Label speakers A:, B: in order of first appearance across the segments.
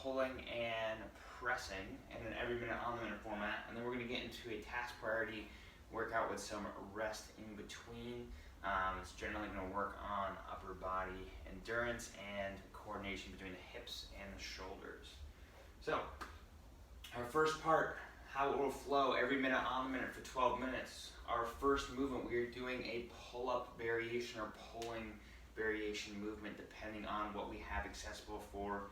A: pulling and pressing in an every minute on the minute format, and then we're going to get into a task priority workout with some rest in between. It's generally going to work on upper body endurance and coordination between the hips and the shoulders. So our first part, how it will flow every minute on the minute for 12 minutes. Our first movement, we are doing a pull-up variation or pulling variation movement depending on what we have accessible for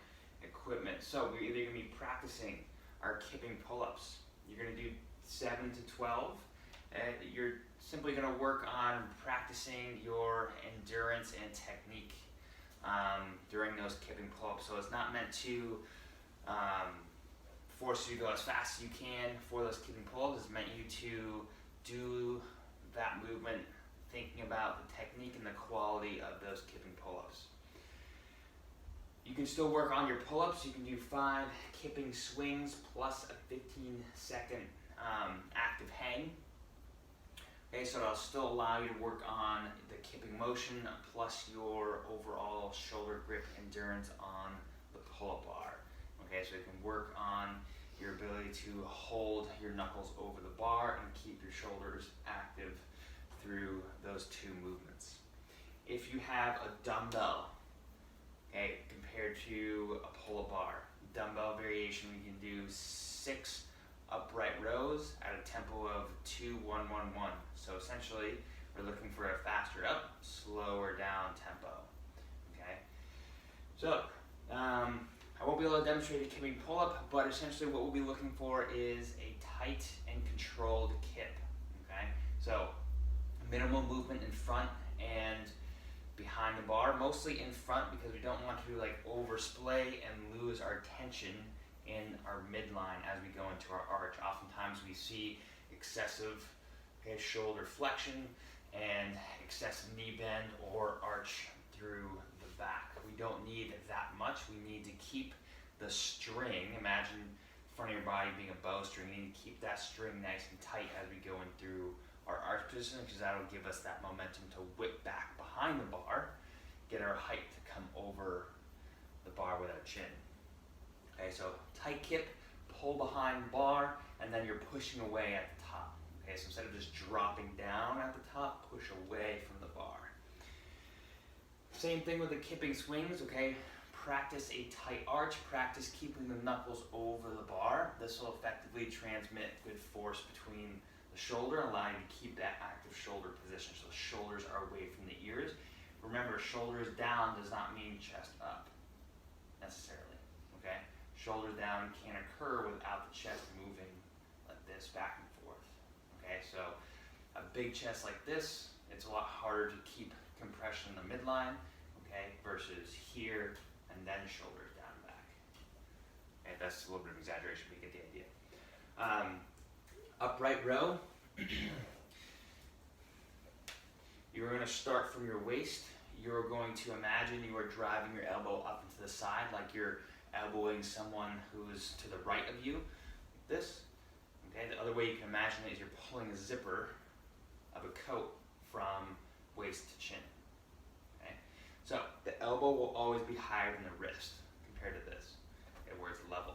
A: equipment. So we're either going to be practicing our kipping pull-ups. You're going to do 7 to 12. You're simply going to work on practicing your endurance and technique during those kipping pull-ups. So it's not meant to force you to go as fast as you can for those kipping pull-ups. It's meant you to do that movement thinking about the technique and the quality of those kipping pull-ups. You can still work on your pull-ups. You can do 5 kipping swings plus a 15-second active hang. Okay, so it'll still allow you to work on the kipping motion plus your overall shoulder grip endurance on the pull-up bar. Okay, so you can work on your ability to hold your knuckles over the bar and keep your shoulders active through those 2 movements. If you have a dumbbell, okay, compared to a pull-up bar, dumbbell variation, we can do 6 upright rows at a tempo of 2, 1, 1, 1. So essentially, we're looking for a faster up, slower down tempo. Okay. So I won't be able to demonstrate a kipping pull-up, but essentially what we'll be looking for is a tight and controlled kip. Okay. So minimal movement in front and behind the bar, mostly in front because we don't want to like oversplay and lose our tension in our midline as we go into our arch. Oftentimes we see excessive shoulder flexion and excessive knee bend or arch through the back. We don't need that much. We need to keep the string, imagine the front of your body being a bowstring, you need to keep that string nice and tight as we go in through our arch position because that'll give us that momentum to whip back behind the bar, get our height to come over the bar with our chin. Okay, so tight kip, pull behind the bar, and then you're pushing away at the top. Okay, so instead of just dropping down at the top, push away from the bar. Same thing with the kipping swings, okay? Practice a tight arch, practice keeping the knuckles over the bar. This will effectively transmit good force between the shoulder, allowing you to keep that active shoulder position. So the shoulders are away from the ears. Remember, shoulders down does not mean chest up, necessarily, okay? Shoulders down can occur without the chest moving like this back and forth. Okay, so a big chest like this, it's a lot harder to keep compression in the midline, okay, versus here and then shoulders down and back. Okay, that's a little bit of exaggeration, but you get the idea. Upright row. You're going to start from your waist. You're going to imagine you are driving your elbow up into the side like you're elbowing someone who's to the right of you, like this. Okay, the other way you can imagine it is you're pulling a zipper of a coat from waist to chin. Okay, so the elbow will always be higher than the wrist compared to this, okay, where it's level.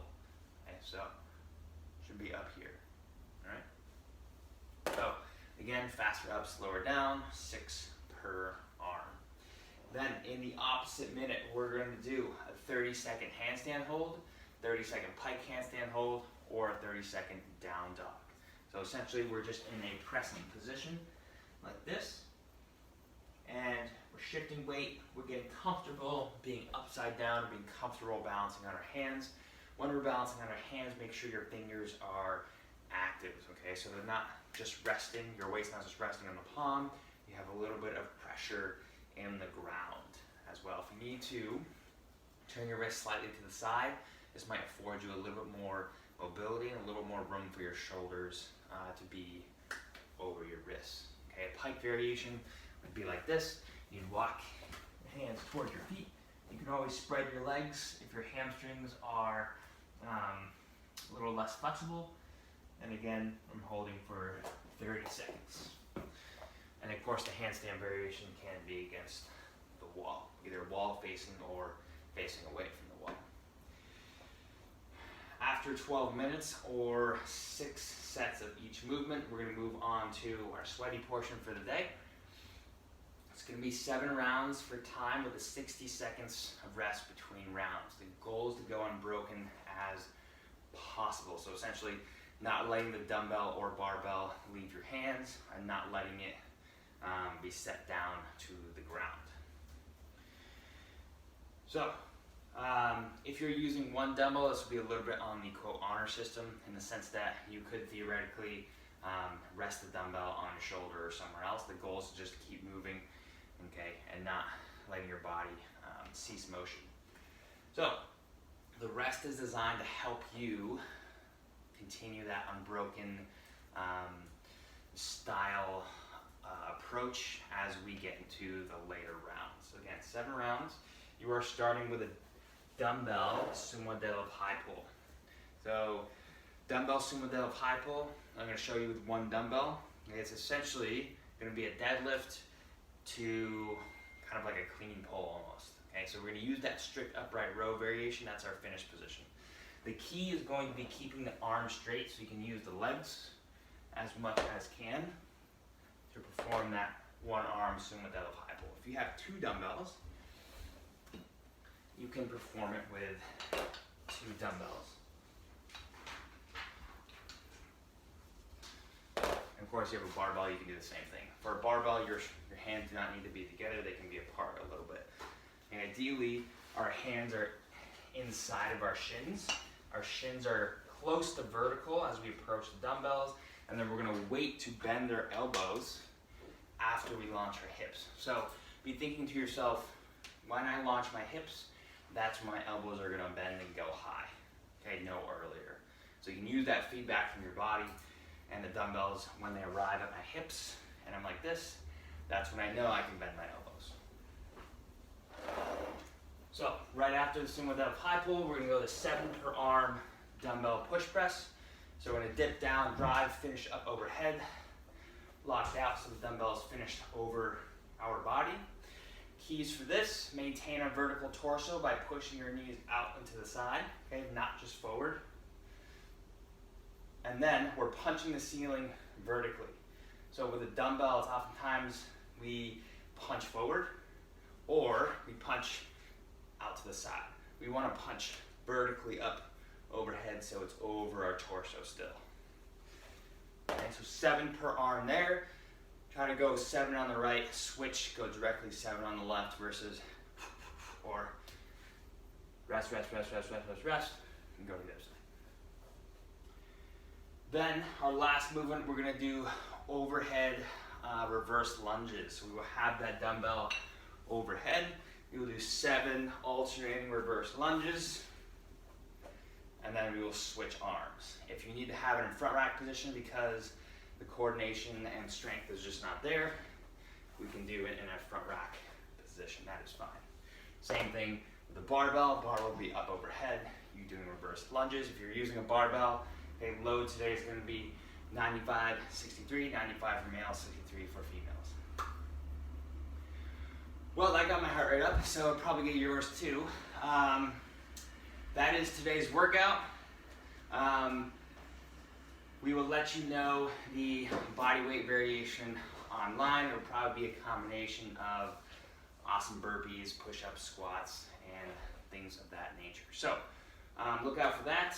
A: Okay, so it should be up here. All right. So again, faster up, slower down, 6 per arm. Then in the opposite minute, we're going to do a 30-second handstand hold, 30-second pike handstand hold, or a 30-second down dog. So essentially we're just in a pressing position like this, and we're shifting weight, we're getting comfortable being upside down, being comfortable balancing on our hands. When we're balancing on our hands, make sure your fingers are active, okay? So they're not just resting, your weight's not just resting on the palm, you have a little bit of pressure in the ground as well. If you need to, turn your wrist slightly to the side. This might afford you a little bit more mobility and a little more room for your shoulders to be over your wrists. Okay, a pike variation would be like this. You'd walk your hands towards your feet. You can always spread your legs if your hamstrings are a little less flexible. And again, I'm holding for 30 seconds. And of course the handstand variation can be against the wall, either wall facing or facing away from the wall. after 12 minutes or 6 sets of each movement, we're going to move on to our sweaty portion for the day. It's going to be 7 rounds for time with 60 seconds of rest between rounds. The goal is to go unbroken as possible. So essentially not letting the dumbbell or barbell leave your hands and not letting it be set down to the ground. So if you're using one dumbbell, this will be a little bit on the quote honor system in the sense that you could theoretically rest the dumbbell on your shoulder or somewhere else. The goal is to just keep moving, okay, and not letting your body cease motion. So the rest is designed to help you continue that unbroken style approach as we get into the later rounds. So again, 7 rounds. You are starting with a dumbbell sumo deadlift high pull. So dumbbell sumo deadlift high pull, I'm going to show you with one dumbbell. It's essentially going to be a deadlift to kind of like a clean pull almost. Okay, so we're going to use that strict upright row variation. That's our finish position. The key is going to be keeping the arms straight so you can use the legs as much as can to perform that one arm sumo deadlift high pull. If you have 2 dumbbells, you can perform it with 2 dumbbells. And of course, you have a barbell, you can do the same thing. For a barbell, your hands do not need to be together, they can be apart a little bit. And ideally, our hands are inside of our shins. Our shins are close to vertical as we approach the dumbbells, and then we're going to wait to bend our elbows after we launch our hips. So be thinking to yourself, when I launch my hips, that's when my elbows are going to bend and go high. Okay, no earlier. So you can use that feedback from your body and the dumbbells when they arrive at my hips, and I'm like this, that's when I know I can bend my elbows. So right after the sumo deadlift high pull, we're going to go to 7 per arm dumbbell push press. So we're going to dip down, drive, finish up overhead, locked out so the dumbbell is finished over our body. Keys for this: maintain a vertical torso by pushing your knees out into the side, okay, not just forward. And then we're punching the ceiling vertically. So with the dumbbells, oftentimes we punch forward or we punch out to the side. We want to punch vertically up overhead so it's over our torso still. Okay, so 7 per arm there. Try to go 7 on the right, switch, go directly 7 on the left versus, or rest, and go to the other side. Then our last movement, we're going to do overhead reverse lunges. So we will have that dumbbell overhead. We will do 7 alternating reverse lunges, and then we will switch arms. If you need to have it in front rack position because the coordination and strength is just not there, we can do it in a front rack position. That is fine. Same thing with the barbell. Barbell will be up overhead. You doing reverse lunges. If you're using a barbell, okay, load today is going to be 95, 63, 95 for males, 63 for females. Well, that got my heart rate up, so it'll probably get yours too. That is today's workout. We will let you know the body weight variation online. It'll probably be a combination of awesome burpees, push-ups, squats, and things of that nature. So look out for that.